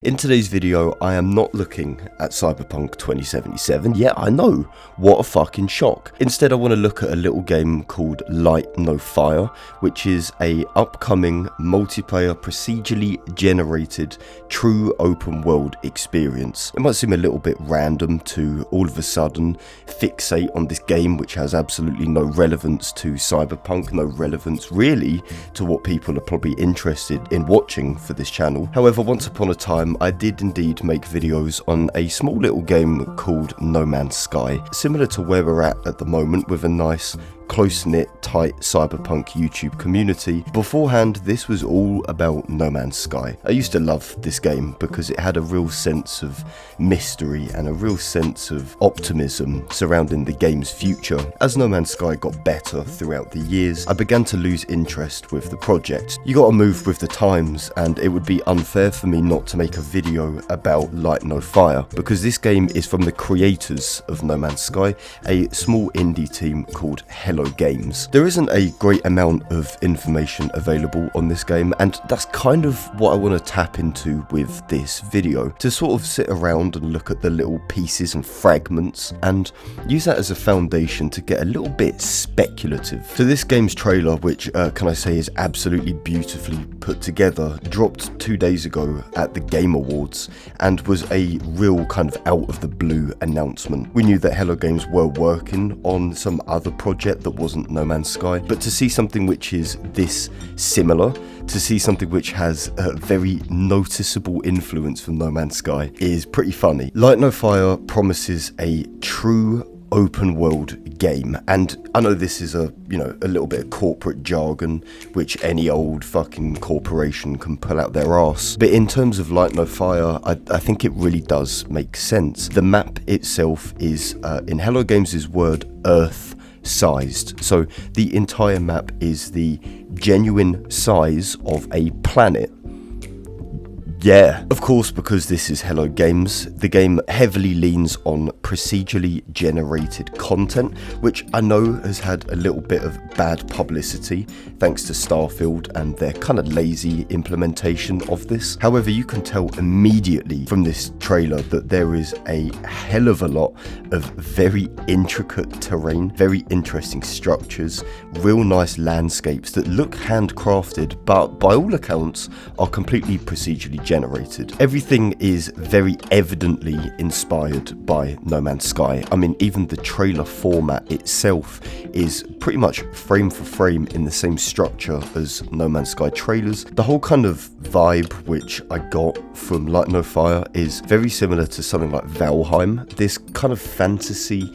In today's video, I am not looking at Cyberpunk 2077. Yeah, I know, what a fucking shock. Instead, I want to look at a little game called Light No Fire, which is a upcoming multiplayer procedurally generated true open world experience. It might seem a little bit random to all of a sudden fixate on this game which has absolutely no relevance to Cyberpunk, no relevance really to what people are probably interested in watching for this channel. However, once upon a time I did indeed make videos on a small little game called No Man's Sky, similar to where we're at the moment, with a nice close-knit, tight Cyberpunk YouTube community. Beforehand, this was all about No Man's Sky. I used to love this game because it had a real sense of mystery and a real sense of optimism surrounding the game's future. As No Man's Sky got better throughout the years, I began to lose interest with the project. You gotta move with the times, and it would be unfair for me not to make a video about Light No Fire, because this game is from the creators of No Man's Sky, a small indie team called Hello Games. There isn't a great amount of information available on this game, and that's kind of what I want to tap into with this video, to sort of sit around and look at the little pieces and fragments and use that as a foundation to get a little bit speculative. So this game's trailer, which can I say is absolutely beautifully put together, dropped 2 days ago at the Game Awards and was a real kind of out of the blue announcement. We knew that Hello Games were working on some other project that wasn't No Man's Sky, but to see something which is this similar, to see something which has a very noticeable influence from No Man's Sky, is pretty funny. Light No Fire promises a true open world game, and I know this is a little bit of corporate jargon which any old fucking corporation can pull out their arse, but in terms of Light No Fire, I think it really does make sense. The map itself is, in Hello Games' word, Earth sized. So the entire map is the genuine size of a planet. Yeah, of course, because this is Hello Games, the game heavily leans on procedurally generated content, which I know has had a little bit of bad publicity thanks to Starfield and their kind of lazy implementation of this. However, you can tell immediately from this trailer that there is a hell of a lot of very intricate terrain, very interesting structures, real nice landscapes that look handcrafted, but by all accounts are completely procedurally generated. Everything is very evidently inspired by No Man's Sky. I mean, even the trailer format itself is pretty much frame for frame in the same structure as No Man's Sky trailers. The whole kind of vibe which I got from Light No Fire is very similar to something like Valheim. This kind of fantasy,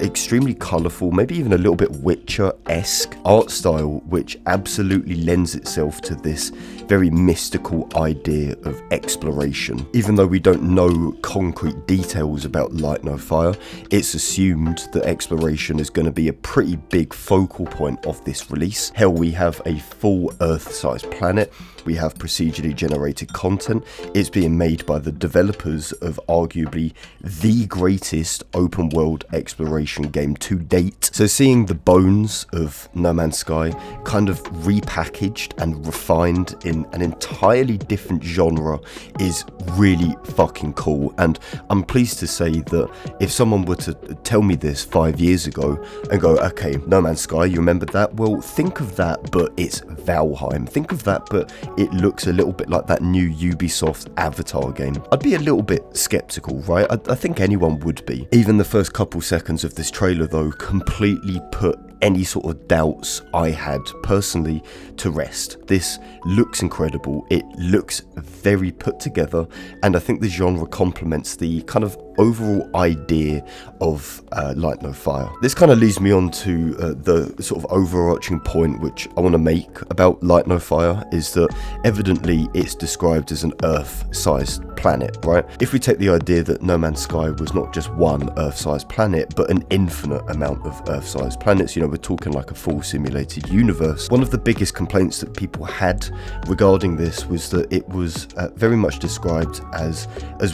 extremely colourful, maybe even a little bit Witcher-esque art style, which absolutely lends itself to this very mystical idea of exploration. Even though we don't know concrete details about Light No Fire, it's assumed that exploration is going to be a pretty big focal point of this release. Hell, we have a full Earth-sized planet, we have procedurally generated content, it's being made by the developers of arguably the greatest open world exploration game to date. So seeing the bones of No Man's Sky kind of repackaged and refined in an entirely different genre is really fucking cool, and I'm pleased to say that if someone were to tell me this 5 years ago and go, okay, No Man's Sky, you remember that? Well, think of that, but it's Valheim. Think of that, but it looks a little bit like that new Ubisoft Avatar game. I'd be a little bit skeptical, right? I think anyone would be. Even the first couple seconds of this trailer, though, completely put any sort of doubts I had personally to rest. This looks incredible, it looks very put together, and I think the genre complements the kind of overall idea of Light No Fire. This kind of leads me on to the sort of overarching point which I want to make about Light No Fire, is that evidently it's described as an Earth-sized planet, right? If we take the idea that No Man's Sky was not just one Earth-sized planet, but an infinite amount of Earth-sized planets, we're talking like a full simulated universe. One of the biggest complaints that people had regarding this was that it was very much described as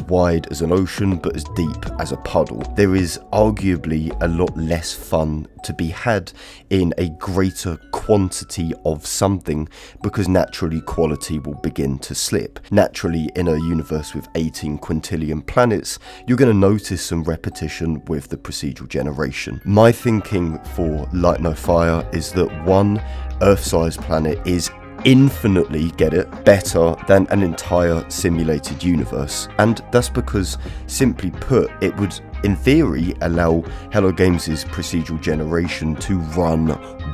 wide as an ocean, but as deep as a puddle. There is arguably a lot less fun to be had in a greater quantity of something, because naturally quality will begin to slip. Naturally, in a universe with 18 quintillion planets, you're going to notice some repetition with the procedural generation. My thinking for Light No Fire is that one Earth-sized planet is infinitely, get it, better than an entire simulated universe. And that's because, simply put, it would, in theory, allow Hello Games' procedural generation to run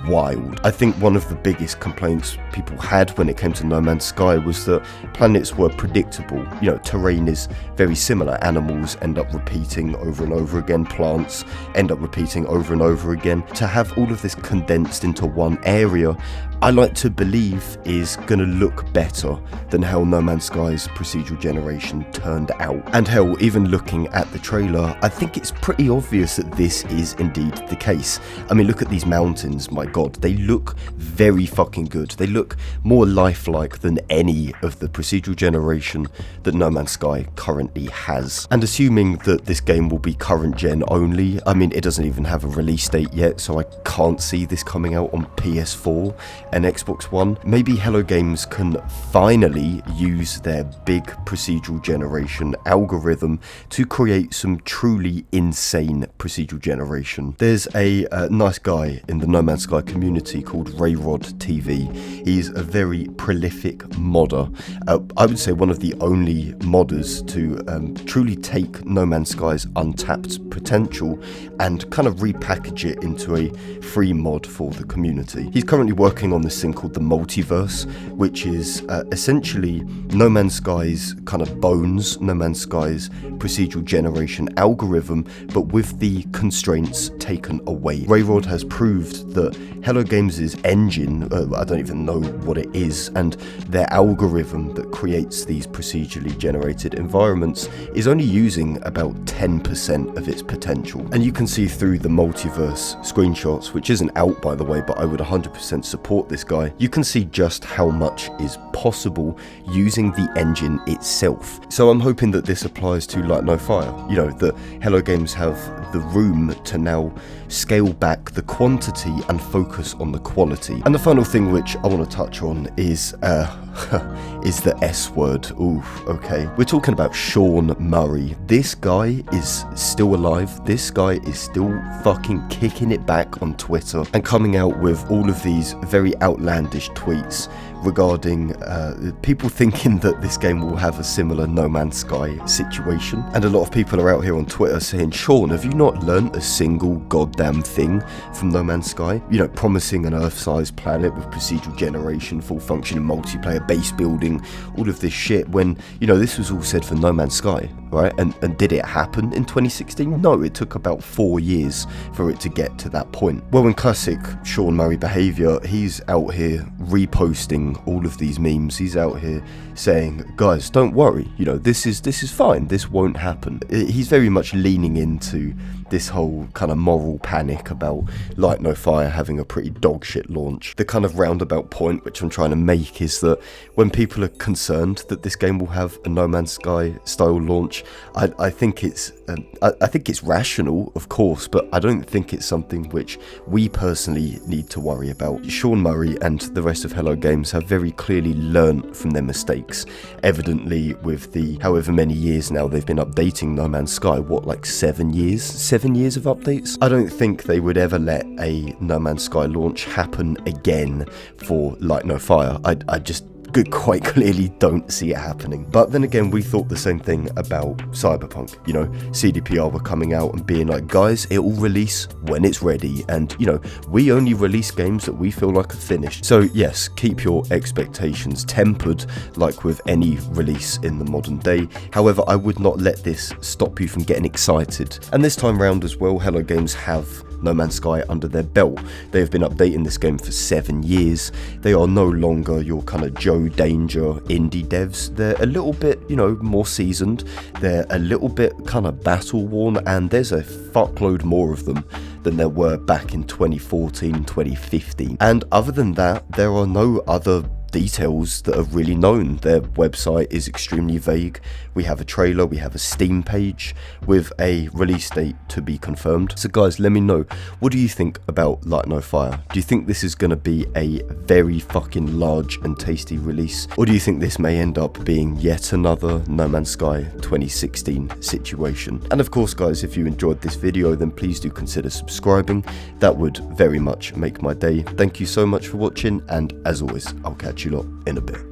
wild. I think one of the biggest complaints people had when it came to No Man's Sky was that planets were predictable. You know, terrain is very similar. Animals end up repeating over and over again. Plants end up repeating over and over again. To have all of this condensed into one area, I like to believe is going to look better than how No Man's Sky's procedural generation turned out. And hell, even looking at the trailer, I think it's pretty obvious that this is indeed the case. I mean, look at these mountains, my god, they look very fucking good. They look more lifelike than any of the procedural generation that No Man's Sky currently has. And assuming that this game will be current gen only, I mean, it doesn't even have a release date yet, so I can't see this coming out on PS4 and Xbox One. Maybe Hello Games can finally use their big procedural generation algorithm to create some truly insane procedural generation. There's a nice guy in the No Man's Sky community called Rayrod TV. He's a very prolific modder. I would say one of the only modders to truly take No Man's Sky's untapped potential and kind of repackage it into a free mod for the community. He's currently working on this thing called the Multiverse, which is essentially No Man's Sky's kind of bones, No Man's Sky's procedural generation algorithm, but with the constraints taken away. Rayrod has proved that Hello Games' engine, I don't even know what it is, and their algorithm that creates these procedurally generated environments is only using about 10% of its potential. And you can see through the Multiverse screenshots, which isn't out by the way, but I would 100% support this guy, you can see just how much is possible using the engine itself. So I'm hoping that this applies to Light No Fire. You know, that Hello Games have the room to now scale back the quantity and focus on the quality. And the final thing which I want to touch on is the S word. Ooh, okay. We're talking about Sean Murray. This guy is still alive. This guy is still fucking kicking it back on Twitter and coming out with all of these very outlandish tweets regarding people thinking that this game will have a similar No Man's Sky situation. And a lot of people are out here on Twitter saying, Sean, have you not learnt a single goddamn thing from No Man's Sky? You know, promising an Earth-sized planet with procedural generation, full functioning multiplayer, base building, all of this shit, when, you know, this was all said for No Man's Sky, right? And did it happen in 2016? No, it took about 4 years for it to get to that point. Well, in classic Sean Murray behaviour, he's out here reposting all of these memes. He's out here saying, guys, don't worry, you know, this is fine, this won't happen. He's very much leaning into this whole kind of moral panic about Light No Fire having a pretty dogshit launch. The kind of roundabout point which I'm trying to make is that when people are concerned that this game will have a No Man's Sky style launch, I think it's rational, of course, but I don't think it's something which we personally need to worry about. Sean Murray and the rest of Hello Games have very clearly learnt from their mistakes. Evidently, with the however many years now they've been updating No Man's Sky, what, like 7 years? 7 years of updates? I don't think they would ever let a No Man's Sky launch happen again for Light No Fire. I just quite clearly don't see it happening. But then again, we thought the same thing about Cyberpunk. You know, CDPR were coming out and being like, guys, it will release when it's ready, and you know, we only release games that we feel like are finished. So yes, keep your expectations tempered like with any release in the modern day. However, I would not let this stop you from getting excited. And this time round as well, Hello Games have No Man's Sky under their belt. They have been updating this game for 7 years. They are no longer your kind of Joe Danger indie devs. They're a little bit, you know, more seasoned. They're a little bit kind of battle worn, and there's a fuckload more of them than there were back in 2014, 2015. And other than that, there are no other details that are really known. Their website is extremely vague. We have a trailer, we have a Steam page with a release date to be confirmed. So guys, let me know, what do you think about Light No Fire? Do you think this is going to be a very fucking large and tasty release, or do you think this may end up being yet another No Man's Sky 2016 situation? And of course guys, if you enjoyed this video, then please do consider subscribing. That would very much make my day. Thank you so much for watching, and as always, I'll catch you lot in a bit.